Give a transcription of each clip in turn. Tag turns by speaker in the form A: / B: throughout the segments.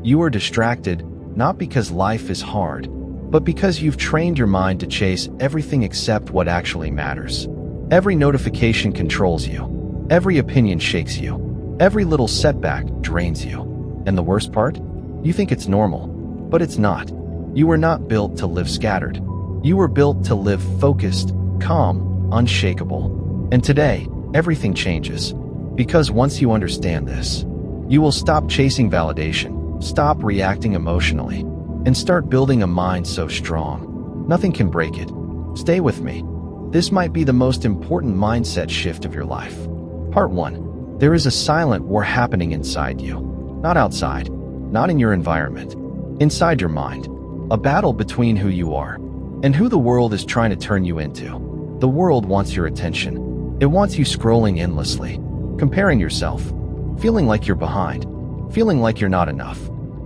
A: You are distracted not because life is hard, but because you've trained your mind to chase everything except what actually matters. Every notification controls you. Every opinion shakes you. Every little setback drains you. And the worst part? You think it's normal, but it's not. You were not built to live scattered. You were built to live focused, calm, unshakable. And today, everything changes. Because once you understand this, you will stop chasing validation, stop reacting emotionally, and start building a mind so strong, nothing can break it. Stay with me. This might be the most important mindset shift of your life. Part 1. There is a silent war happening inside you. Not outside, not in your environment. Inside your mind. A battle between who you are and who the world is trying to turn you into. The world wants your attention. It wants you scrolling endlessly, comparing yourself, feeling like you're behind, feeling like you're not enough.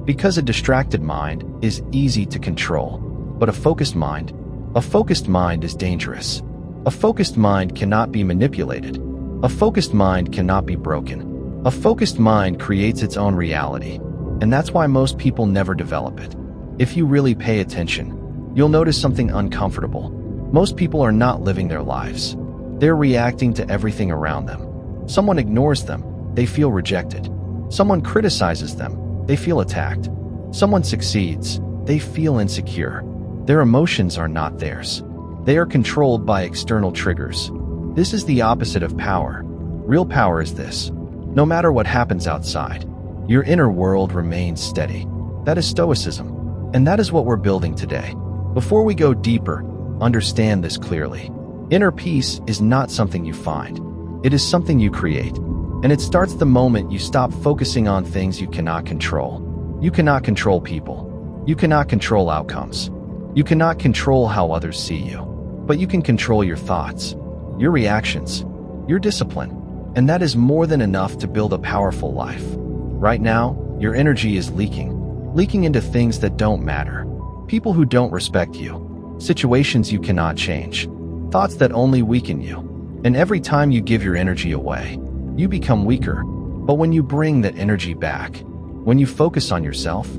A: Because a distracted mind is easy to control, but a focused mind is dangerous. A focused mind cannot be manipulated. A focused mind cannot be broken. A focused mind creates its own reality, and that's why most people never develop it. If you really pay attention, you'll notice something uncomfortable. Most people are not living their lives. They're reacting to everything around them. Someone ignores them, they feel rejected. Someone criticizes them, they feel attacked. Someone succeeds, they feel insecure. Their emotions are not theirs. They are controlled by external triggers. This is the opposite of power. Real power is this. No matter what happens outside, your inner world remains steady. That is Stoicism. And that is what we're building today. Before we go deeper, understand this clearly. Inner peace is not something you find. It is something you create. And it starts the moment you stop focusing on things you cannot control. You cannot control people. You cannot control outcomes. You cannot control how others see you. But you can control your thoughts, your reactions, your discipline. And that is more than enough to build a powerful life. Right now, your energy is leaking into things that don't matter. People who don't respect you. Situations you cannot change. Thoughts that only weaken you. And every time you give your energy away, you become weaker. But when you bring that energy back, when you focus on yourself,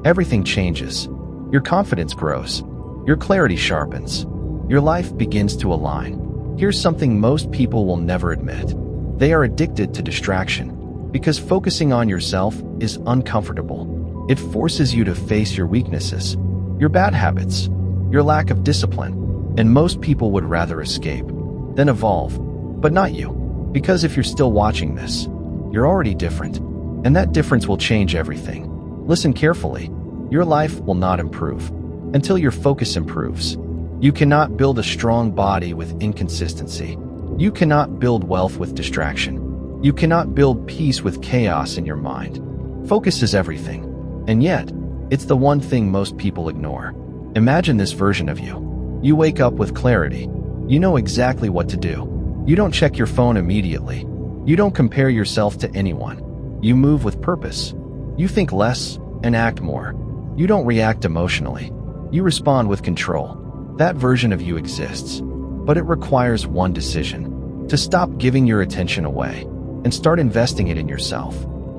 A: everything changes. Your confidence grows. Your clarity sharpens. Your life begins to align. Here's something most people will never admit. They are addicted to distraction because focusing on yourself is uncomfortable. It forces you to face your weaknesses, your bad habits, your lack of discipline, and most people would rather escape than evolve. But not you. Because if you're still watching this, you're already different, and that difference will change everything. Listen carefully. Your life will not improve until your focus improves. You cannot build a strong body with inconsistency. You cannot build wealth with distraction. You cannot build peace with chaos in your mind. Focus is everything, and yet, it's the one thing most people ignore. Imagine this version of you. You wake up with clarity. You know exactly what to do. You don't check your phone immediately. You don't compare yourself to anyone. You move with purpose. You think less and act more. You don't react emotionally. You respond with control. That version of you exists, but it requires one decision: to stop giving your attention away and start investing it in yourself.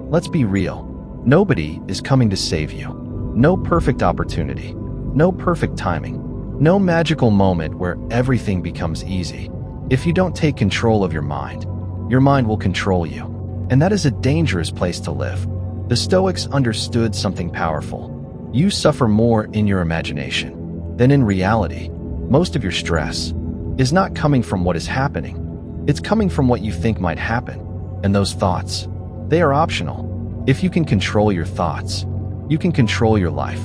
A: Let's be real. Nobody is coming to save you. No perfect opportunity. No perfect timing. No magical moment where everything becomes easy. If you don't take control of your mind will control you. And that is a dangerous place to live. The Stoics understood something powerful. You suffer more in your imagination than in reality. Most of your stress is not coming from what is happening. It's coming from what you think might happen. And those thoughts, they are optional. If you can control your thoughts, you can control your life.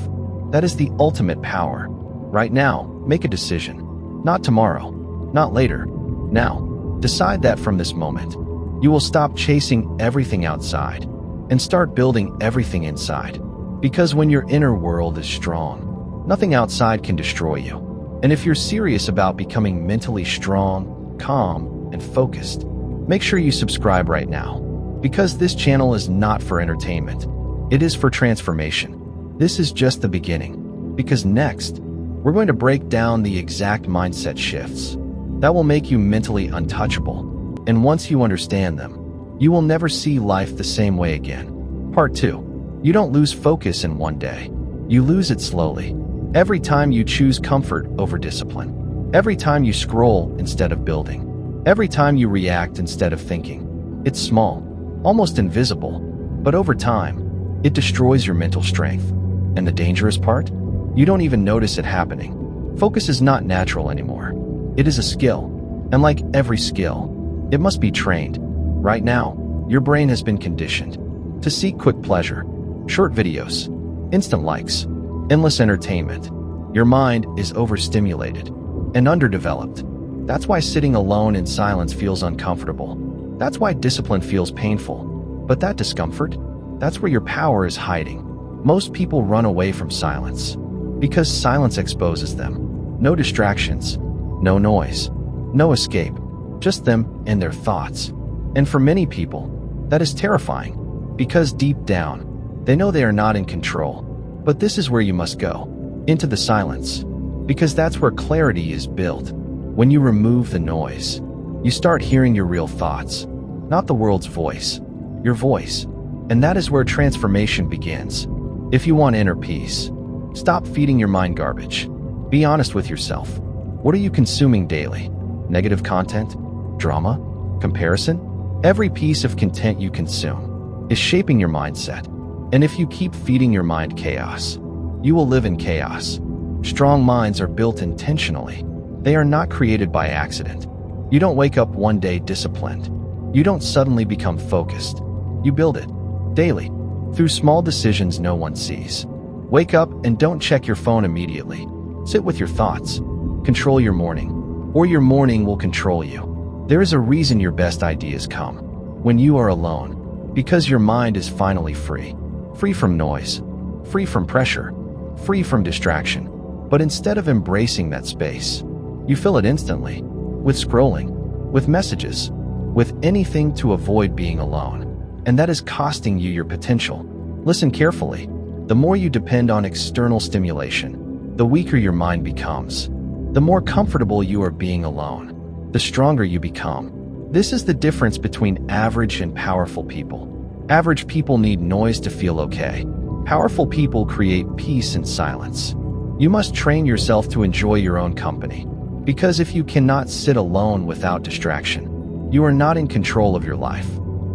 A: That is the ultimate power. Right now, make a decision. Not tomorrow, not later. Now, decide that from this moment. You will stop chasing everything outside and start building everything inside. Because when your inner world is strong, nothing outside can destroy you. And if you're serious about becoming mentally strong, calm, and focused, make sure you subscribe right now. Because this channel is not for entertainment. It is for transformation. This is just the beginning. Because next, we're going to break down the exact mindset shifts that will make you mentally untouchable. And once you understand them, you will never see life the same way again. Part 2. You don't lose focus in one day. You lose it slowly. Every time you choose comfort over discipline. Every time you scroll instead of building. Every time you react instead of thinking. It's small, almost invisible, but over time, it destroys your mental strength. And the dangerous part? You don't even notice it happening. Focus is not natural anymore. It is a skill. And like every skill, it must be trained. Right now, your brain has been conditioned to seek quick pleasure, short videos, instant likes, endless entertainment. Your mind is overstimulated and underdeveloped. That's why sitting alone in silence feels uncomfortable. That's why discipline feels painful. But that discomfort, that's where your power is hiding. Most people run away from silence because silence exposes them. No distractions, no noise, no escape, just them and their thoughts. And for many people, that is terrifying because deep down, they know they are not in control. But this is where you must go, into the silence, because that's where clarity is built. When you remove the noise, you start hearing your real thoughts, not the world's voice, your voice. And that is where transformation begins. If you want inner peace, stop feeding your mind garbage. Be honest with yourself. What are you consuming daily? Negative content? Drama? Comparison? Every piece of content you consume is shaping your mindset. And if you keep feeding your mind chaos, you will live in chaos. Strong minds are built intentionally. They are not created by accident. You don't wake up one day disciplined. You don't suddenly become focused. You build it daily through small decisions no one sees. Wake up and don't check your phone immediately. Sit with your thoughts. Control your morning, or your morning will control you. There is a reason your best ideas come when you are alone, because your mind is finally free. Free from noise, free from pressure, free from distraction. But instead of embracing that space, you fill it instantly with scrolling, with messages, with anything to avoid being alone. And that is costing you your potential. Listen carefully. The more you depend on external stimulation, the weaker your mind becomes. The more comfortable you are being alone, the stronger you become. This is the difference between average and powerful people. Average people need noise to feel okay. Powerful people create peace in silence. You must train yourself to enjoy your own company, because if you cannot sit alone without distraction, you are not in control of your life.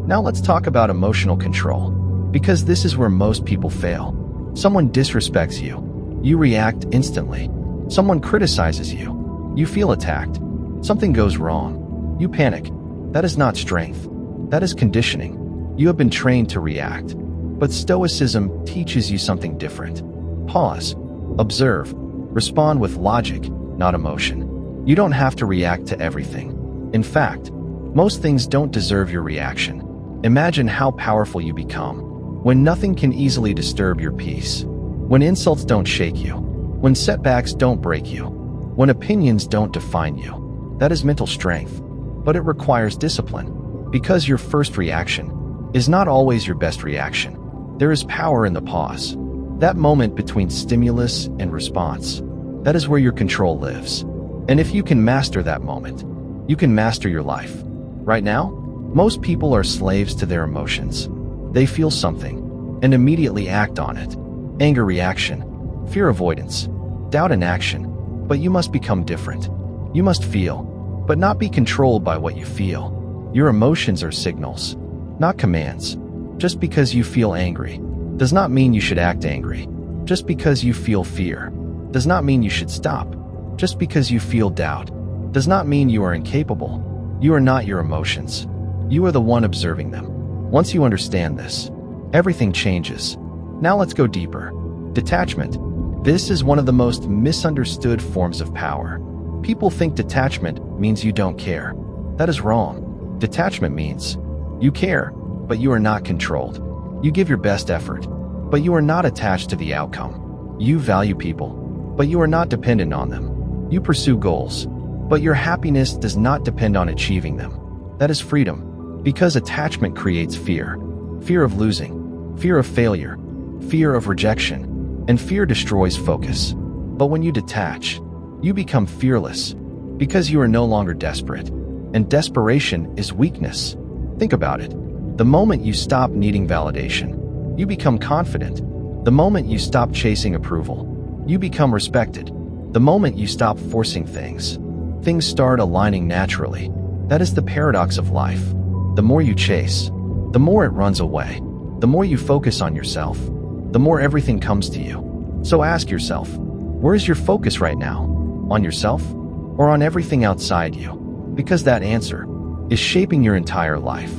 A: Now let's talk about emotional control, because this is where most people fail. Someone disrespects you. You react instantly. Someone criticizes you. You feel attacked. Something goes wrong. You panic. That is not strength. That is conditioning. You have been trained to react. But Stoicism teaches you something different. Pause. Observe. Respond with logic, not emotion. You don't have to react to everything. In fact, most things don't deserve your reaction. Imagine how powerful you become when nothing can easily disturb your peace, when insults don't shake you, when setbacks don't break you, when opinions don't define you. That is mental strength, but it requires discipline, because your first reaction is not always your best reaction. There is power in the pause, that moment between stimulus and response. That is where your control lives. And if you can master that moment, you can master your life. Right now, most people are slaves to their emotions. They feel something and immediately act on it. Anger reaction, fear avoidance, doubt inaction. But you must become different. You must feel, but not be controlled by what you feel. Your emotions are signals, not commands. Just because you feel angry does not mean you should act angry. Just because you feel fear does not mean you should stop. Just because you feel doubt does not mean you are incapable. You are not your emotions. You are the one observing them. Once you understand this, everything changes. Now let's go deeper. Detachment. This is one of the most misunderstood forms of power. People think detachment means you don't care. That is wrong. Detachment means you care, but you are not controlled. You give your best effort, but you are not attached to the outcome. You value people, but you are not dependent on them. You pursue goals, but your happiness does not depend on achieving them. That is freedom, because attachment creates fear. Fear of losing, fear of failure, fear of rejection, and fear destroys focus. But when you detach, you become fearless, because you are no longer desperate. And desperation is weakness. Think about it. The moment you stop needing validation, you become confident. The moment you stop chasing approval, you become respected. The moment you stop forcing things, things start aligning naturally. That is the paradox of life. The more you chase, the more it runs away. The more you focus on yourself, the more everything comes to you. So ask yourself, where is your focus right now? On yourself or on everything outside you? Because that answer is shaping your entire life.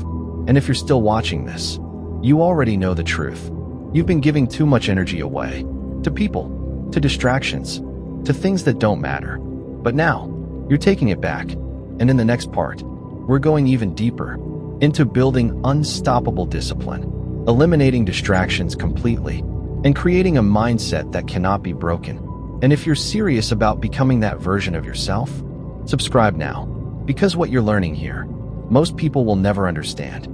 A: And if you're still watching this, you already know the truth. You've been giving too much energy away to people, to distractions, to things that don't matter. But now, you're taking it back. And in the next part, we're going even deeper into building unstoppable discipline, eliminating distractions completely, and creating a mindset that cannot be broken. And if you're serious about becoming that version of yourself, subscribe now, because what you're learning here, most people will never understand.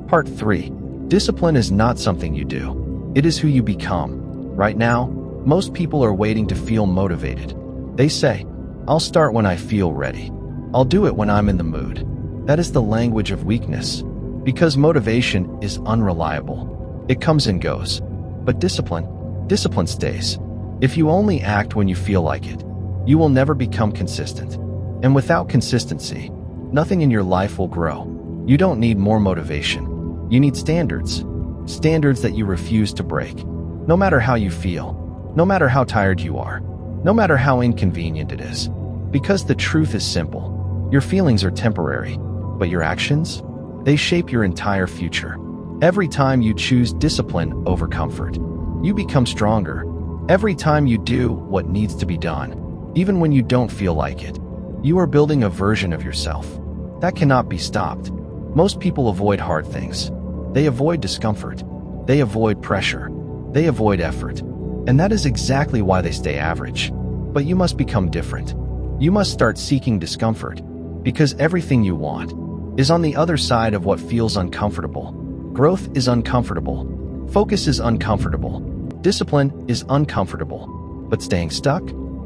A: Part 3. Discipline is not something you do. It is who you become. Right now, most people are waiting to feel motivated. They say, I'll start when I feel ready. I'll do it when I'm in the mood. That is the language of weakness, because motivation is unreliable. It comes and goes. But discipline stays. If you only act when you feel like it, you will never become consistent. And without consistency, nothing in your life will grow. You don't need more motivation. You need standards. Standards that you refuse to break. No matter how you feel, no matter how tired you are, no matter how inconvenient it is. Because the truth is simple. Your feelings are temporary, but your actions, they shape your entire future. Every time you choose discipline over comfort, you become stronger. Every time you do what needs to be done, even when you don't feel like it, you are building a version of yourself that cannot be stopped. Most people avoid hard things. They avoid discomfort. They avoid pressure. They avoid effort. And that is exactly why they stay average. But you must become different. You must start seeking discomfort, because everything you want is on the other side of what feels uncomfortable. Growth is uncomfortable. Focus is uncomfortable. Discipline is uncomfortable. But staying stuck?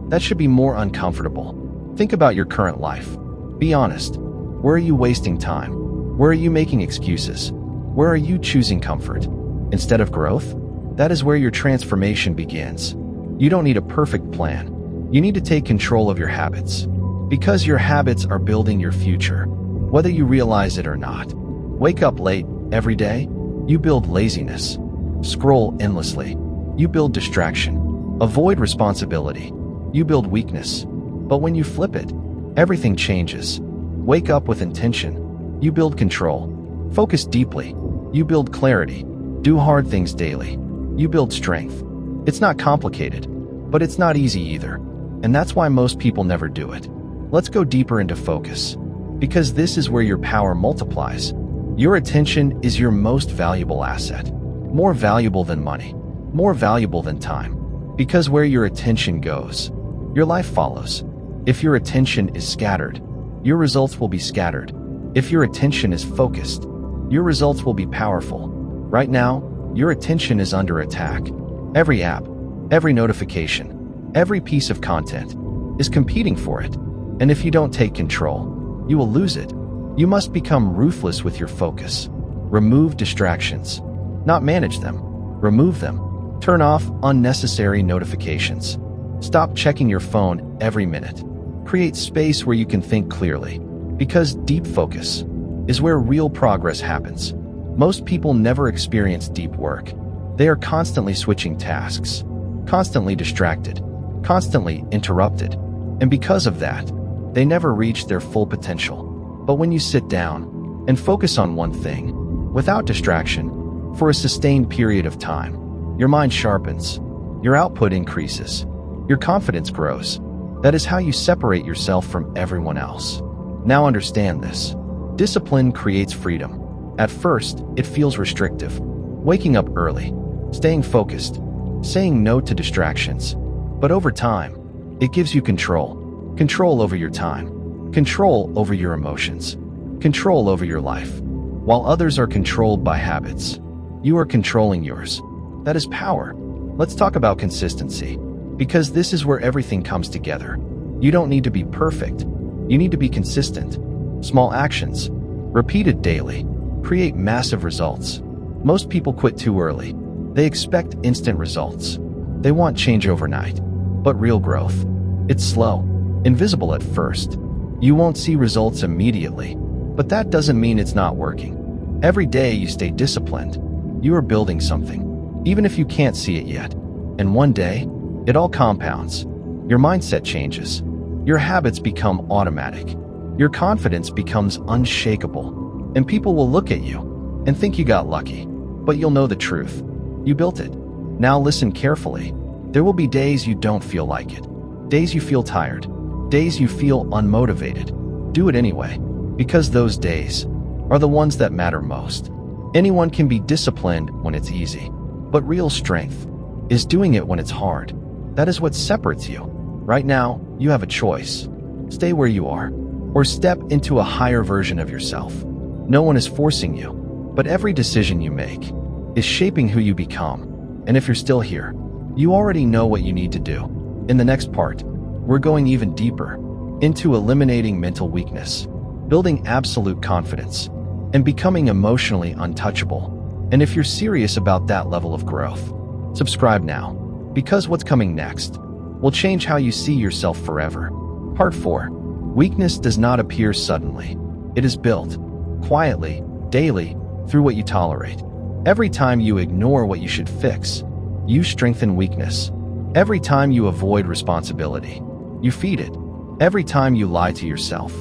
A: That should be more uncomfortable. Think about your current life. Be honest. Where are you wasting time? Where are you making excuses? Where are you choosing comfort instead of growth? That is where your transformation begins. You don't need a perfect plan. You need to take control of your habits, because your habits are building your future, whether you realize it or not. Wake up late every day, you build laziness. Scroll endlessly, you build distraction. Avoid responsibility, you build weakness. But when you flip it, everything changes. Wake up with intention, you build control. Focus deeply, you build clarity. Do hard things daily, you build strength. It's not complicated, but it's not easy either. And that's why most people never do it. Let's go deeper into focus, because this is where your power multiplies. Your attention is your most valuable asset. More valuable than money, more valuable than time. Because where your attention goes, your life follows. If your attention is scattered, your results will be scattered. If your attention is focused, your results will be powerful. Right now, your attention is under attack. Every app, every notification, every piece of content is competing for it. And if you don't take control, you will lose it. You must become ruthless with your focus. Remove distractions, not manage them. Remove them. Turn off unnecessary notifications. Stop checking your phone every minute. Create space where you can think clearly, because deep focus is where real progress happens. Most people never experience deep work. They are constantly switching tasks, constantly distracted, constantly interrupted. And because of that, they never reach their full potential. But when you sit down and focus on one thing, without distraction, for a sustained period of time, your mind sharpens, your output increases, your confidence grows. That is how you separate yourself from everyone else. Now understand this. Discipline creates freedom. At first, it feels restrictive. Waking up early, staying focused, saying no to distractions. But over time, it gives you control. Control over your time. Control over your emotions. Control over your life. While others are controlled by habits, you are controlling yours. That is power. Let's talk about consistency, because this is where everything comes together. You don't need to be perfect. You need to be consistent. Small actions, repeated daily, create massive results. Most people quit too early. They expect instant results. They want change overnight. But real growth, it's slow, invisible at first. You won't see results immediately, but that doesn't mean it's not working. Every day you stay disciplined, you are building something, even if you can't see it yet. And one day, it all compounds. Your mindset changes. Your habits become automatic. Your confidence becomes unshakable. And people will look at you and think you got lucky. But you'll know the truth. You built it. Now listen carefully. There will be days you don't feel like it. Days you feel tired. Days you feel unmotivated. Do it anyway, because those days are the ones that matter most. Anyone can be disciplined when it's easy, but real strength is doing it when it's hard. That is what separates you. Right now, you have a choice. Stay where you are, or step into a higher version of yourself. No one is forcing you, but every decision you make is shaping who you become. And if you're still here, you already know what you need to do. In the next part, we're going even deeper into eliminating mental weakness, building absolute confidence, and becoming emotionally untouchable. And if you're serious about that level of growth, subscribe now, because what's coming next will change how you see yourself forever. Part 4. Weakness does not appear suddenly. It is built quietly, daily, through what you tolerate. Every time you ignore what you should fix, you strengthen weakness. Every time you avoid responsibility, you feed it. Every time you lie to yourself,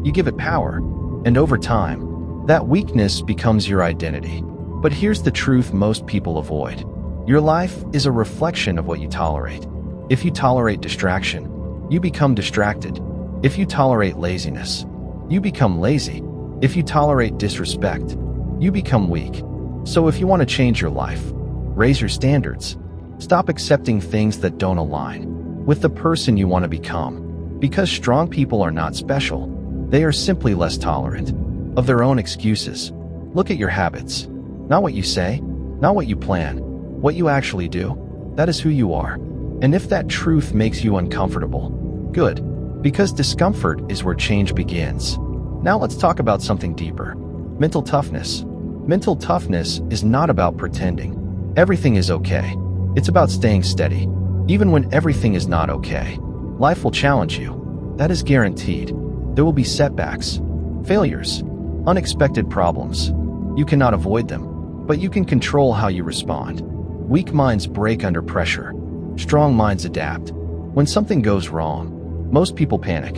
A: you give it power. And over time, that weakness becomes your identity. But here's the truth most people avoid. Your life is a reflection of what you tolerate. If you tolerate distraction, you become distracted. If you tolerate laziness, you become lazy. If you tolerate disrespect, you become weak. So if you want to change your life, raise your standards. Stop accepting things that don't align with the person you want to become. Because strong people are not special. They are simply less tolerant of their own excuses. Look at your habits. Not what you say, not what you plan, what you actually do. That is who you are. And if that truth makes you uncomfortable, good. Because discomfort is where change begins. Now let's talk about something deeper. Mental toughness. Mental toughness is not about pretending everything is okay. It's about staying steady, even when everything is not okay. Life will challenge you. That is guaranteed. There will be setbacks, failures, unexpected problems. You cannot avoid them, but you can control how you respond. Weak minds break under pressure. Strong minds adapt. When something goes wrong, most people panic.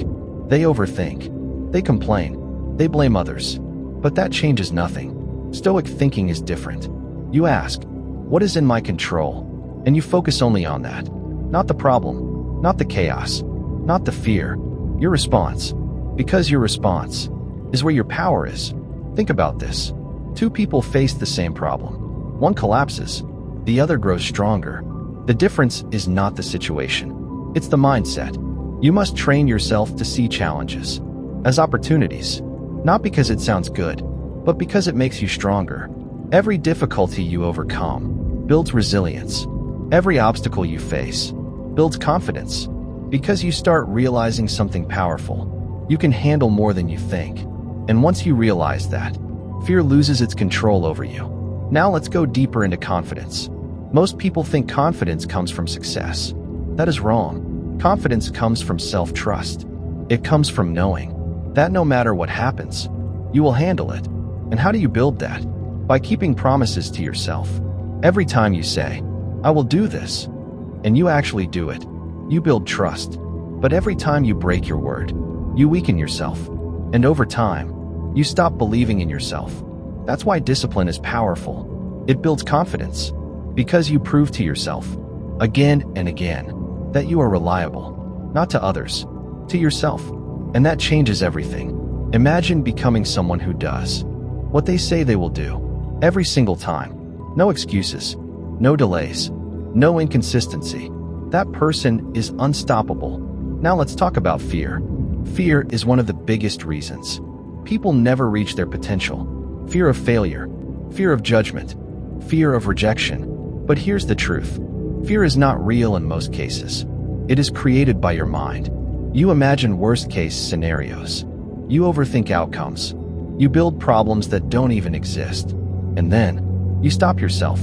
A: They overthink. They complain. They blame others. But that changes nothing. Stoic thinking is different. You ask, what is in my control? And you focus only on that. Not the problem, not the chaos, not the fear. Your response. Because your response is where your power is. Think about this. Two people face the same problem. One collapses. The other grows stronger. The difference is not the situation. It's the mindset. You must train yourself to see challenges as opportunities, not because it sounds good, but because it makes you stronger. Every difficulty you overcome builds resilience. Every obstacle you face builds confidence, because you start realizing something powerful. You can handle more than you think. And once you realize that, fear loses its control over you. Now let's go deeper into confidence. Most people think confidence comes from success. That is wrong. Confidence comes from self-trust. It comes from knowing that no matter what happens, you will handle it. And how do you build that? By keeping promises to yourself. Every time you say, I will do this, and you actually do it, you build trust. But every time you break your word, you weaken yourself. And over time, you stop believing in yourself. That's why discipline is powerful. It builds confidence, because you prove to yourself, again and again, that you are reliable, not to others, to yourself. And that changes everything. Imagine becoming someone who does what they say they will do, every single time. No excuses, no delays, no inconsistency. That person is unstoppable. Now let's talk about fear. Fear is one of the biggest reasons people never reach their potential. Fear of failure, fear of judgment, fear of rejection. But here's the truth. Fear is not real in most cases. It is created by your mind. You imagine worst-case scenarios. You overthink outcomes. You build problems that don't even exist. And then, you stop yourself.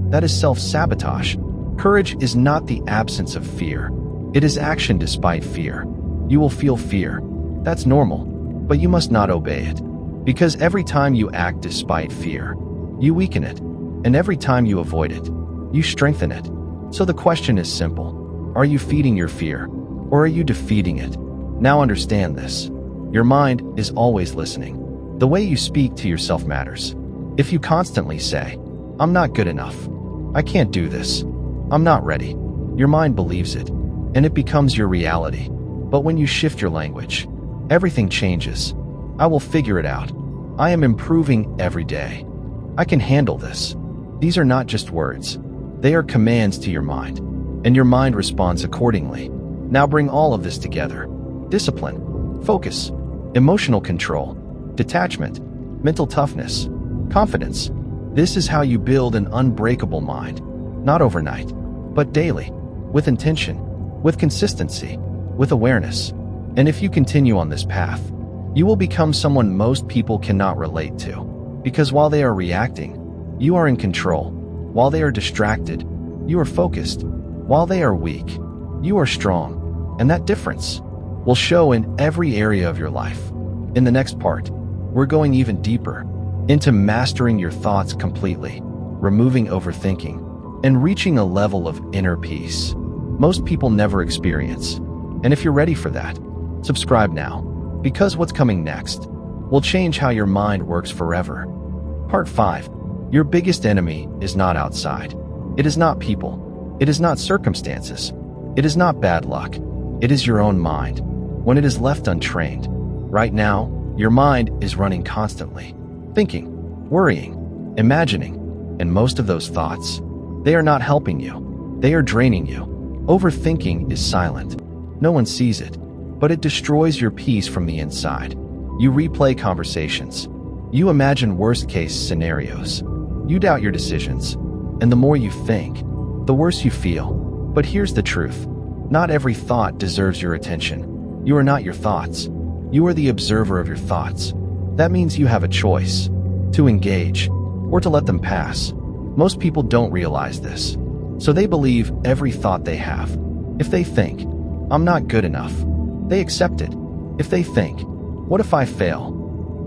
A: That is self-sabotage. Courage is not the absence of fear. It is action despite fear. You will feel fear. That's normal. But you must not obey it. Because every time you act despite fear, you weaken it. And every time you avoid it, you strengthen it. So the question is simple. Are you feeding your fear? Or are you defeating it? Now understand this. Your mind is always listening. The way you speak to yourself matters. If you constantly say, "I'm not good enough. I can't do this. I'm not ready," your mind believes it, and it becomes your reality. But when you shift your language, everything changes. "I will figure it out. I am improving every day. I can handle this." These are not just words. They are commands to your mind, and your mind responds accordingly. Now bring all of this together. Discipline, focus, emotional control, detachment, mental toughness, confidence. This is how you build an unbreakable mind. Not overnight, but daily, with intention, with consistency, with awareness. And if you continue on this path, you will become someone most people cannot relate to. Because while they are reacting, you are in control. While they are distracted, you are focused. While they are weak, you are strong. And that difference will show in every area of your life. In the next part, we're going even deeper into mastering your thoughts completely, removing overthinking, and reaching a level of inner peace most people never experience. And if you're ready for that, subscribe now, because what's coming next will change how your mind works forever. Part 5. Your biggest enemy is not outside. It is not people. It is not circumstances. It is not bad luck. It is your own mind. When it is left untrained, right now, your mind is running constantly, thinking, worrying, imagining, and most of those thoughts, they are not helping you. They are draining you. Overthinking is silent. No one sees it, but it destroys your peace from the inside. You replay conversations. You imagine worst-case scenarios. You doubt your decisions. And the more you think, the worse you feel. But here's the truth. Not every thought deserves your attention. You are not your thoughts. You are the observer of your thoughts. That means you have a choice to engage or to let them pass. Most people don't realize this, so they believe every thought they have. If they think, "I'm not good enough," they accept it. If they think, "What if I fail?"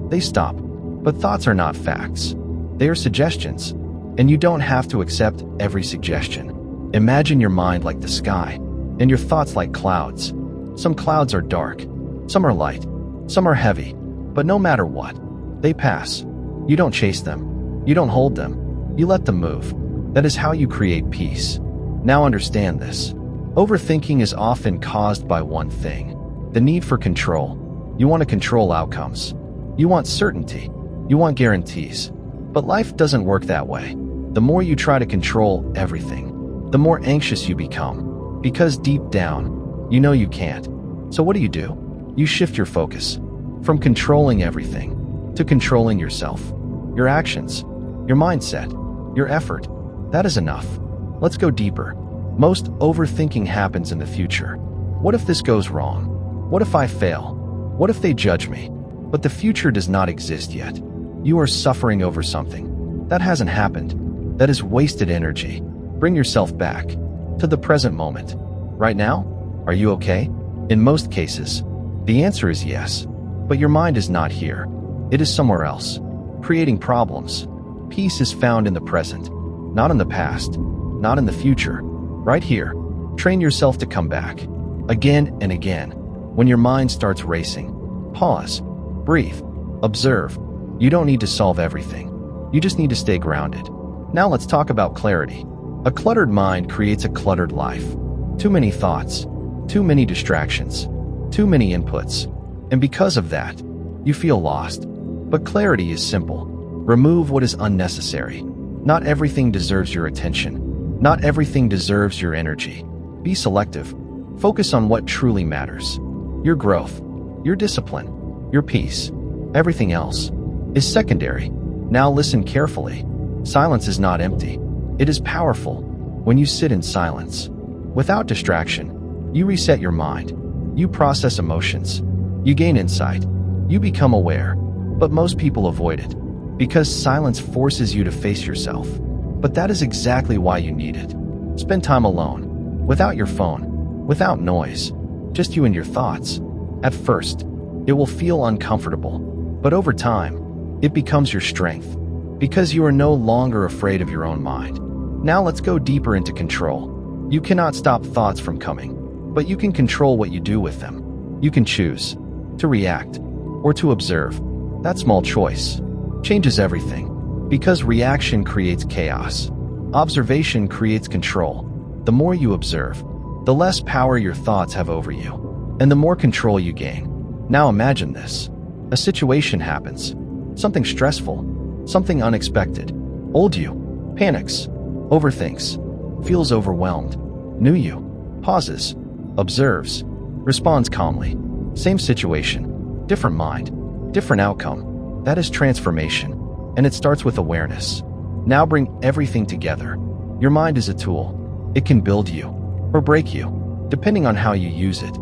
A: they stop. But thoughts are not facts. They are suggestions, and you don't have to accept every suggestion. Imagine your mind like the sky, and your thoughts like clouds. Some clouds are dark, some are light, some are heavy, but no matter what, they pass. You don't chase them. You don't hold them. You let them move. That is how you create peace. Now understand this. Overthinking is often caused by one thing: the need for control. You want to control outcomes. You want certainty. You want guarantees. But life doesn't work that way. The more you try to control everything, the more anxious you become. Because deep down, you know you can't. So what do? You shift your focus from controlling everything to controlling yourself, your actions, your mindset, your effort. That is enough. Let's go deeper. Most overthinking happens in the future. What if this goes wrong? What if I fail? What if they judge me? But the future does not exist yet. You are suffering over something that hasn't happened. That is wasted energy. Bring yourself back to the present moment. Right now, are you okay? In most cases, the answer is yes. But your mind is not here. It is somewhere else, creating problems. Peace is found in the present, not in the past, not in the future. Right here. Train yourself to come back. Again and again. When your mind starts racing, pause, breathe, observe. You don't need to solve everything. You just need to stay grounded. Now let's talk about clarity. A cluttered mind creates a cluttered life. Too many thoughts, too many distractions, too many inputs. And because of that, you feel lost. But clarity is simple. Remove what is unnecessary. Not everything deserves your attention. Not everything deserves your energy. Be selective. Focus on what truly matters. Your growth, your discipline, your peace. Everything else is secondary. Now listen carefully. Silence is not empty. It is powerful. When you sit in silence, without distraction, you reset your mind. You process emotions. You gain insight. You become aware. But most people avoid it because silence forces you to face yourself. But that is exactly why you need it. Spend time alone, without your phone, without noise, just you and your thoughts. At first, it will feel uncomfortable, but over time, it becomes your strength, because you are no longer afraid of your own mind. Now let's go deeper into control. You cannot stop thoughts from coming, but you can control what you do with them. You can choose to react or to observe. That small choice changes everything, because reaction creates chaos. Observation creates control. The more you observe, the less power your thoughts have over you, and the more control you gain. Now imagine this. A situation happens, something stressful, something unexpected. Old you panics, overthinks, feels overwhelmed. New you pauses, observes, responds calmly. Same situation, different mind, different outcome. That is transformation, and it starts with awareness. Now bring everything together. Your mind is a tool. It can build you or break you, depending on how you use it.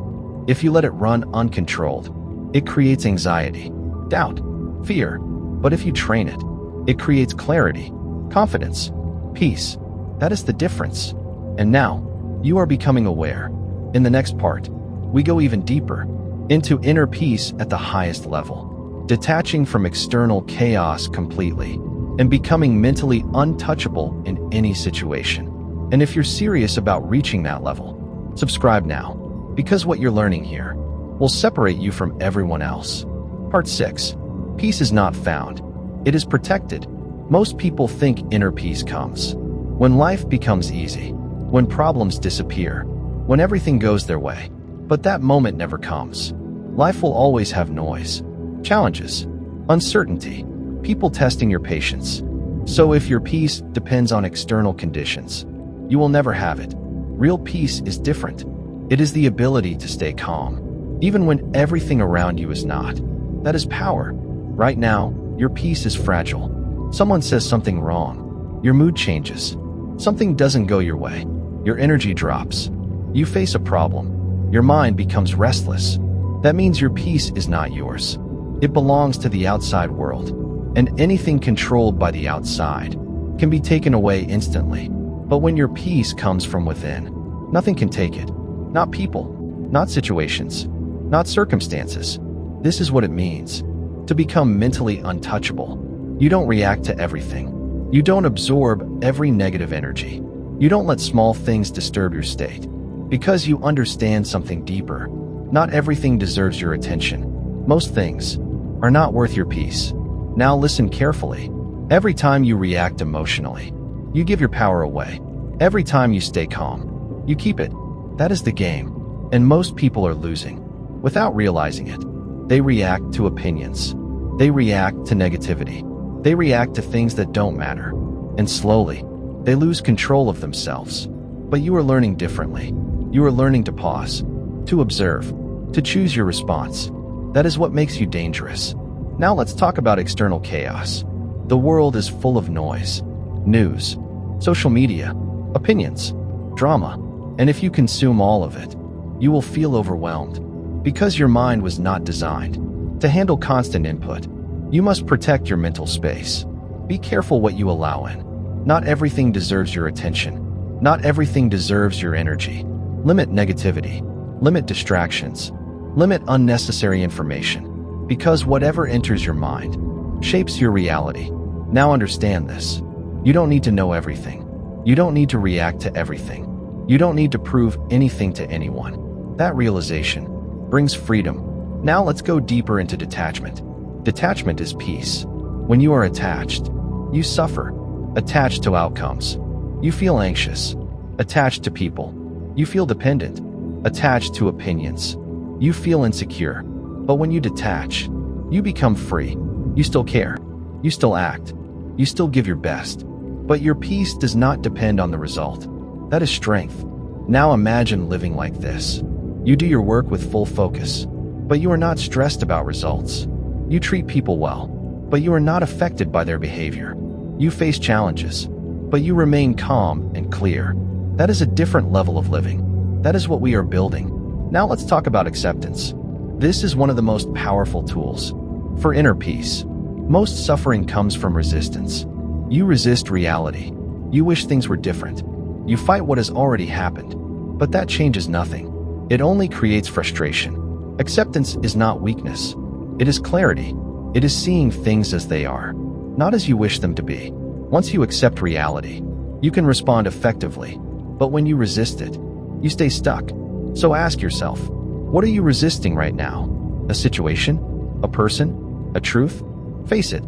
A: If you let it run uncontrolled, it creates anxiety, doubt, fear. But if you train it, it creates clarity, confidence, peace. That is the difference. And now, you are becoming aware. In the next part, we go even deeper into inner peace at the highest level, detaching from external chaos completely, and becoming mentally untouchable in any situation. And if you're serious about reaching that level, subscribe now, because what you're learning here will separate you from everyone else. Part 6. Peace is not found. It is protected. Most people think inner peace comes when life becomes easy, when problems disappear, when everything goes their way. But that moment never comes. Life will always have noise, challenges, uncertainty, people testing your patience. So if your peace depends on external conditions, you will never have it. Real peace is different. It is the ability to stay calm, even when everything around you is not. That is power. Right now, your peace is fragile. Someone says something wrong. Your mood changes. Something doesn't go your way. Your energy drops. You face a problem. Your mind becomes restless. That means your peace is not yours. It belongs to the outside world. And anything controlled by the outside can be taken away instantly. But when your peace comes from within, nothing can take it. Not people, not situations, not circumstances. This is what it means to become mentally untouchable. You don't react to everything. You don't absorb every negative energy. You don't let small things disturb your state, because you understand something deeper. Not everything deserves your attention. Most things are not worth your peace. Now listen carefully. Every time you react emotionally, you give your power away. Every time you stay calm, you keep it. That is the game, and most people are losing without realizing it. They react to opinions. They react to negativity. They react to things that don't matter. And slowly, they lose control of themselves. But you are learning differently. You are learning to pause, to observe, to choose your response. That is what makes you dangerous. Now let's talk about external chaos. The world is full of noise, news, social media, opinions, drama. And if you consume all of it, you will feel overwhelmed, because your mind was not designed to handle constant input. You must protect your mental space. Be careful what you allow in. Not everything deserves your attention. Not everything deserves your energy. Limit negativity. Limit distractions. Limit unnecessary information, because whatever enters your mind shapes your reality. Now understand this. You don't need to know everything. You don't need to react to everything. You don't need to prove anything to anyone. That realization brings freedom. Now let's go deeper into detachment. Detachment is peace. When you are attached, you suffer. Attached to outcomes, you feel anxious. Attached to people, you feel dependent. Attached to opinions, you feel insecure. But when you detach, you become free. You still care. You still act. You still give your best. But your peace does not depend on the result. That is strength. Now imagine living like this. You do your work with full focus, but you are not stressed about results. You treat people well, but you are not affected by their behavior. You face challenges, but you remain calm and clear. That is a different level of living. That is what we are building. Now let's talk about acceptance. This is one of the most powerful tools for inner peace. Most suffering comes from resistance. You resist reality. You wish things were different. You fight what has already happened. But that changes nothing. It only creates frustration. Acceptance is not weakness. It is clarity. It is seeing things as they are, not as you wish them to be. Once you accept reality, you can respond effectively. But when you resist it, you stay stuck. So ask yourself, what are you resisting right now? A situation? A person? A truth? Face it.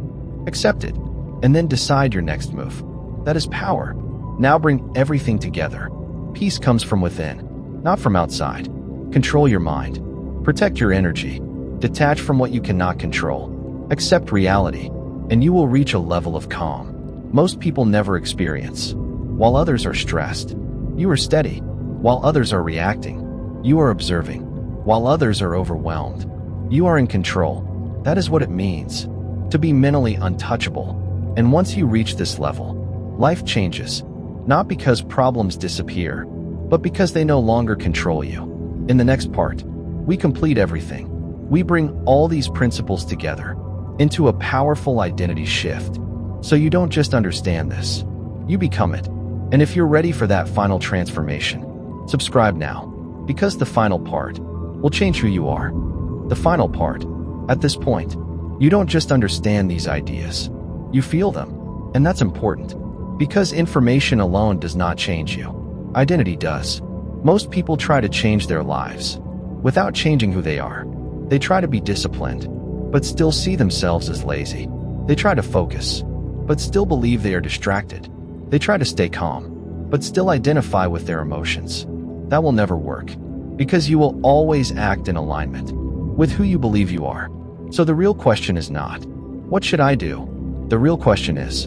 A: Accept it. And then decide your next move. That is power. Now bring everything together. Peace comes from within, not from outside. Control your mind. Protect your energy. Detach from what you cannot control. Accept reality, and you will reach a level of calm most people never experience. While others are stressed, you are steady. While others are reacting, you are observing. While others are overwhelmed, you are in control. That is what it means to be mentally untouchable. And once you reach this level, life changes, not because problems disappear, but because they no longer control you. In the next part, we complete everything. We bring all these principles together into a powerful identity shift. So you don't just understand this, you become it. And if you're ready for that final transformation, subscribe now, because the final part will change who you are. The final part. At this point, you don't just understand these ideas, you feel them. And that's important, because information alone does not change you. Identity does. Most people try to change their lives without changing who they are. They try to be disciplined, but still see themselves as lazy. They try to focus, but still believe they are distracted. They try to stay calm, but still identify with their emotions. That will never work, because you will always act in alignment with who you believe you are. So the real question is not, what should I do? The real question is,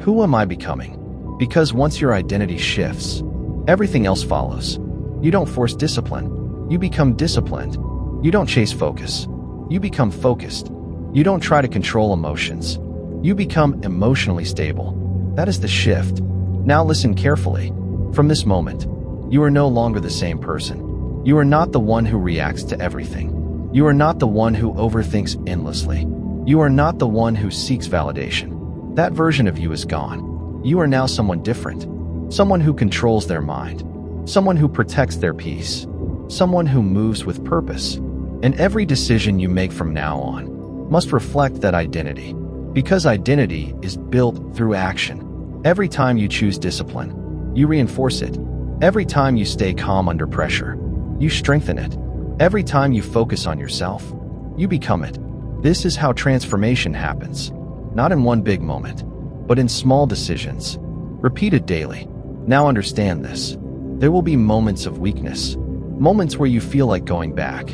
A: who am I becoming? Because once your identity shifts, everything else follows. You don't force discipline. You become disciplined. You don't chase focus. You become focused. You don't try to control emotions. You become emotionally stable. That is the shift. Now listen carefully. From this moment, you are no longer the same person. You are not the one who reacts to everything. You are not the one who overthinks endlessly. You are not the one who seeks validation. That version of you is gone. You are now someone different. Someone who controls their mind. Someone who protects their peace. Someone who moves with purpose. And every decision you make from now on must reflect that identity. Because identity is built through action. Every time you choose discipline, you reinforce it. Every time you stay calm under pressure, you strengthen it. Every time you focus on yourself, you become it. This is how transformation happens. Not in one big moment, but in small decisions, repeated daily. Now understand this. There will be moments of weakness, moments where you feel like going back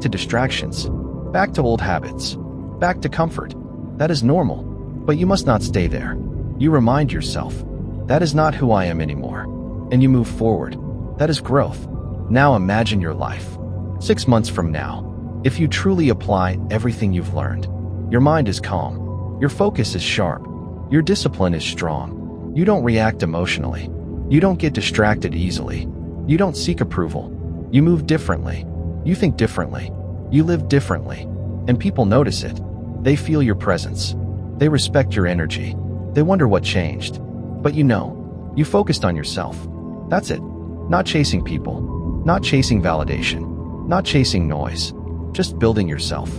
A: to distractions, back to old habits, back to comfort. That is normal, but you must not stay there. You remind yourself, that is not who I am anymore. And you move forward. That is growth. Now imagine your life 6 months from now. If you truly apply everything you've learned, your mind is calm, your focus is sharp, your discipline is strong. You don't react emotionally. You don't get distracted easily. You don't seek approval. You move differently. You think differently. You live differently. And people notice it. They feel your presence. They respect your energy. They wonder what changed. But you focused on yourself. That's it. Not chasing people. Not chasing validation. Not chasing noise. Just building yourself.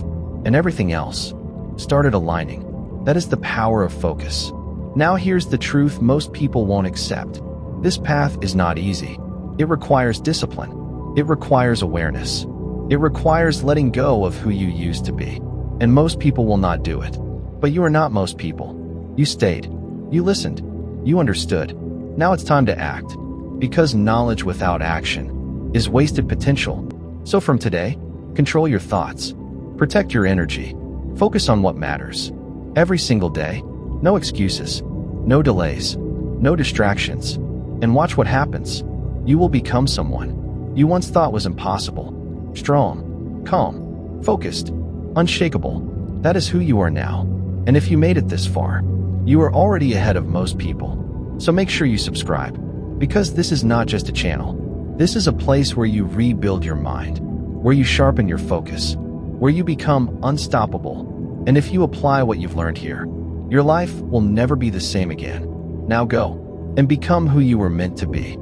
A: And everything else started aligning. That is the power of focus. Now here's the truth most people won't accept. This path is not easy. It requires discipline. It requires awareness. It requires letting go of who you used to be. And most people will not do it. But you are not most people. You stayed. You listened. You understood. Now it's time to act. Because knowledge without action is wasted potential. So from today, control your thoughts. Protect your energy. Focus on what matters. Every single day. No excuses. No delays. No distractions. And watch what happens. You will become someone you once thought was impossible. Strong, calm, focused, unshakable. That is who you are now. And if you made it this far, you are already ahead of most people. So make sure you subscribe. Because this is not just a channel. This is a place where you rebuild your mind, where you sharpen your focus, where you become unstoppable. And if you apply what you've learned here, your life will never be the same again. Now go. and become who you were meant to be.